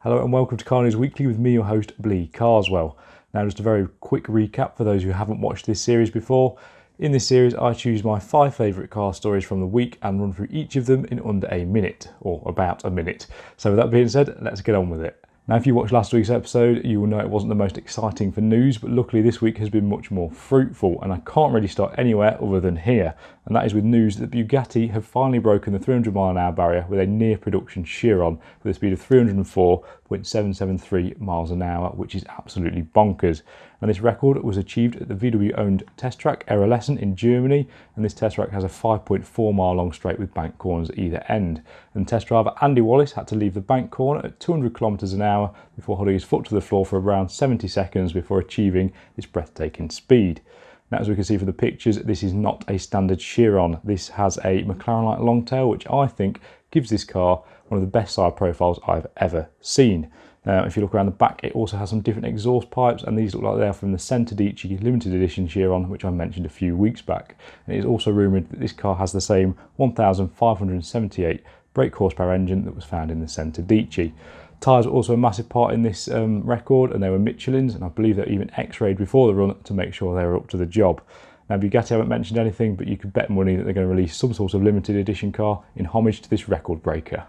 Hello and welcome to Car News Weekly with me, your host, Blee Carswell. Now just a very quick recap for those who haven't watched this series before. In this series I choose my 5 favourite car stories from the week and run through each of them in under a minute, or about a minute. So with that being said, let's get on with it. Now if you watched last week's episode, you will know it wasn't the most exciting for news, but luckily this week has been much more fruitful, and I can't really start anywhere other than here. And that is with news that Bugatti have finally broken the 300-mile-an-hour barrier with a near-production Chiron with a speed of 304.773 miles an hour, which is absolutely bonkers. And this record was achieved at the VW-owned test track Erlesen in Germany, and this test track has a 5.4-mile long straight with bank corners at either end. And test driver Andy Wallace had to leave the bank corner at 200 kilometers an hour before holding his foot to the floor for around 70 seconds before achieving this breathtaking speed. Now, as we can see from the pictures, this is not a standard Chiron. This has a McLaren-like long tail, which I think gives this car one of the best side profiles I've ever seen. Now, if you look around the back, it also has some different exhaust pipes, and these look like they're from the Centodici limited edition Chiron, which I mentioned a few weeks back. And it is also rumoured that this car has the same 1,578 brake horsepower engine that was found in the Centodici. Tyres were also a massive part in this record, and they were Michelin's, and I believe they're even x-rayed before the run to make sure they were up to the job. Now Bugatti haven't mentioned anything, but you could bet money that they're going to release some sort of limited edition car in homage to this record breaker.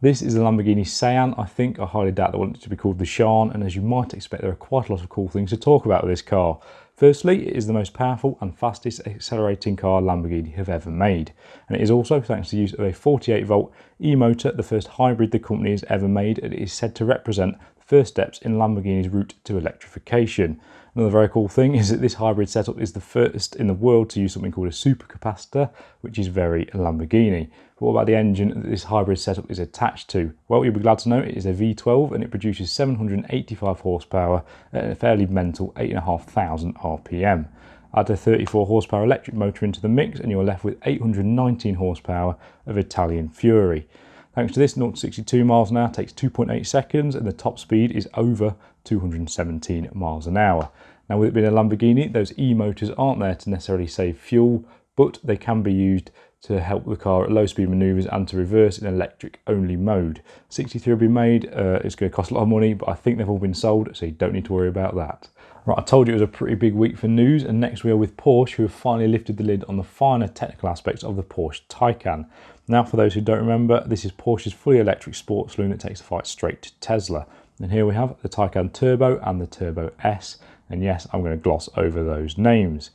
This is the Lamborghini Sam, I think. I highly doubt they want it to be called the Chiron, and as you might expect, there are quite a lot of cool things to talk about with this car. Firstly, it is the most powerful and fastest accelerating car Lamborghini have ever made. And it is also thanks to the use of a 48-volt e-motor, the first hybrid the company has ever made, and it is said to represent the first steps in Lamborghini's route to electrification. Another very cool thing is that this hybrid setup is the first in the world to use something called a supercapacitor, which is very Lamborghini. But what about the engine that this hybrid setup is attached to? Well, you'll be glad to know it is a V12 and it produces 785 horsepower at a fairly mental 8,500 RPM. Add a 34 horsepower electric motor into the mix and you're left with 819 horsepower of Italian Fury. Thanks to this, 0 to 62 miles an hour takes 2.8 seconds and the top speed is over 217 miles an hour. Now, with it being a Lamborghini, those e-motors aren't there to necessarily save fuel, but they can be used to help the car at low speed manoeuvres and to reverse in electric only mode. 63 will be made, it's going to cost a lot of money, but I think they've all been sold, so you don't need to worry about that. Right, I told you it was a pretty big week for news, and next we are with Porsche, who have finally lifted the lid on the finer technical aspects of the Porsche Taycan. Now, for those who don't remember, this is Porsche's fully electric sports saloon that takes the fight straight to Tesla. And here we have the Taycan Turbo and the Turbo S, and yes, I'm going to gloss over those names.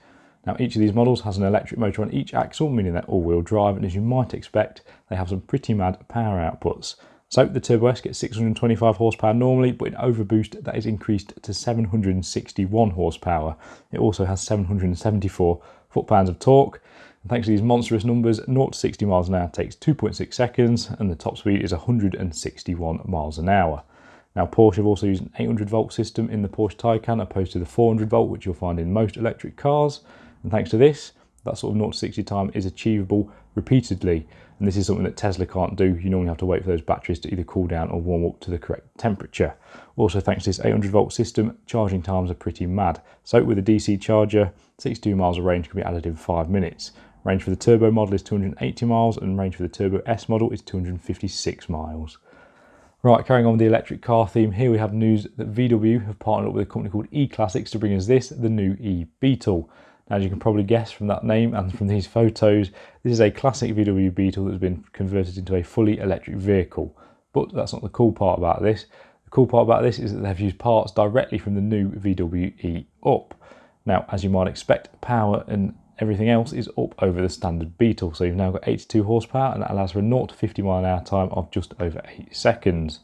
Now, each of these models has an electric motor on each axle, meaning they're all-wheel drive, and as you might expect, they have some pretty mad power outputs. So the Turbo S gets 625 horsepower normally, but in overboost that is increased to 761 horsepower. It also has 774 foot-pounds of torque. And thanks to these monstrous numbers, 0 to 60 miles an hour takes 2.6 seconds, and the top speed is 161 miles an hour. Now, Porsche have also used an 800-volt system in the Porsche Taycan opposed to the 400-volt, which you'll find in most electric cars. And thanks to this, that sort of 0 to 60 time is achievable repeatedly. And this is something that Tesla can't do. You normally have to wait for those batteries to either cool down or warm up to the correct temperature. Also, thanks to this 800-volt system, charging times are pretty mad. So with a DC charger, 62 miles of range can be added in 5 minutes. Range for the Turbo model is 280 miles, and range for the Turbo S model is 256 miles. Right, carrying on with the electric car theme, here we have news that VW have partnered up with a company called E-Classics to bring us this, the new e-Beetle. Now, as you can probably guess from that name and from these photos, this is a classic VW Beetle that's been converted into a fully electric vehicle. But that's not the cool part about this. The cool part about this is that they've used parts directly from the new VW e-Up. Now, as you might expect, power and everything else is up over the standard Beetle. So you've now got 82 horsepower, and that allows for a 0 to 50 mile an hour time of just over 8 seconds.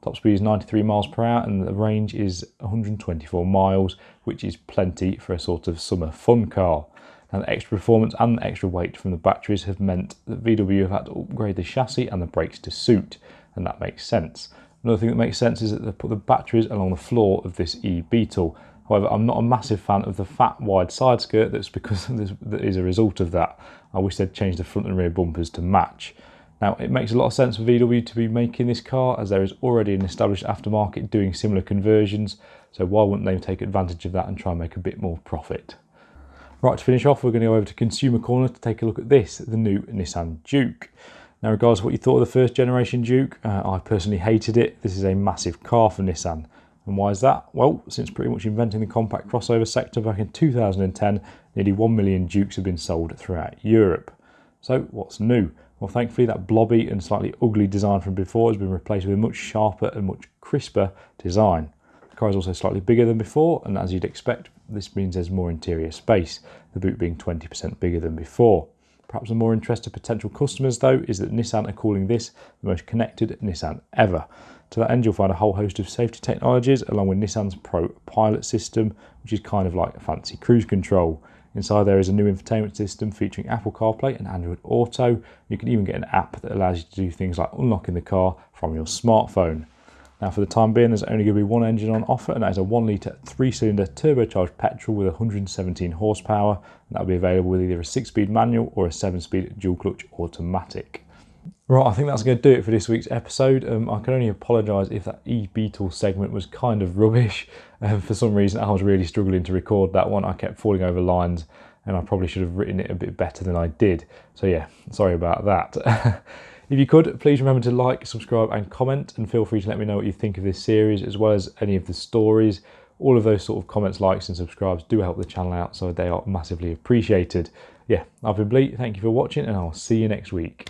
Top speed is 93 miles per hour and the range is 124 miles, which is plenty for a sort of summer fun car. Now, the extra performance and the extra weight from the batteries have meant that VW have had to upgrade the chassis and the brakes to suit, and that makes sense. Another thing that makes sense is that they put the batteries along the floor of this e-Beetle. However, I'm not a massive fan of the fat, wide side skirt that is a result of that. I wish they'd change the front and rear bumpers to match. Now, it makes a lot of sense for VW to be making this car, as there is already an established aftermarket doing similar conversions, so why wouldn't they take advantage of that and try and make a bit more profit? Right, to finish off, we're going to go over to Consumer Corner to take a look at this, the new Nissan Juke. Now, regardless of what you thought of the first generation Juke, I personally hated it. This is a massive car for Nissan. And why is that? Well, since pretty much inventing the compact crossover sector back in 2010, nearly 1 million Jukes have been sold throughout Europe. So what's new? Well, thankfully that blobby and slightly ugly design from before has been replaced with a much sharper and much crisper design. The car is also slightly bigger than before, and as you'd expect, this means there's more interior space, the boot being 20% bigger than before. Perhaps of more interest to potential customers though is that Nissan are calling this the most connected Nissan ever. To that end, you'll find a whole host of safety technologies along with Nissan's Pro Pilot system, which is kind of like a fancy cruise control. Inside there is a new infotainment system featuring Apple CarPlay and Android Auto. You can even get an app that allows you to do things like unlocking the car from your smartphone. Now, for the time being, there's only going to be one engine on offer, and that is a 1 litre 3-cylinder turbocharged petrol with 117 horsepower. And that'll be available with either a 6-speed manual or a 7-speed dual clutch automatic. Right, I think that's going to do it for this week's episode. I can only apologise if that Beetle segment was kind of rubbish. For some reason, I was really struggling to record that one. I kept falling over lines, and I probably should have written it a bit better than I did. So yeah, sorry about that. If you could, please remember to like, subscribe and comment, and feel free to let me know what you think of this series as well as any of the stories. All of those sort of comments, likes and subscribes do help the channel out, so they are massively appreciated. Yeah, I've been Bleak, thank you for watching, and I'll see you next week.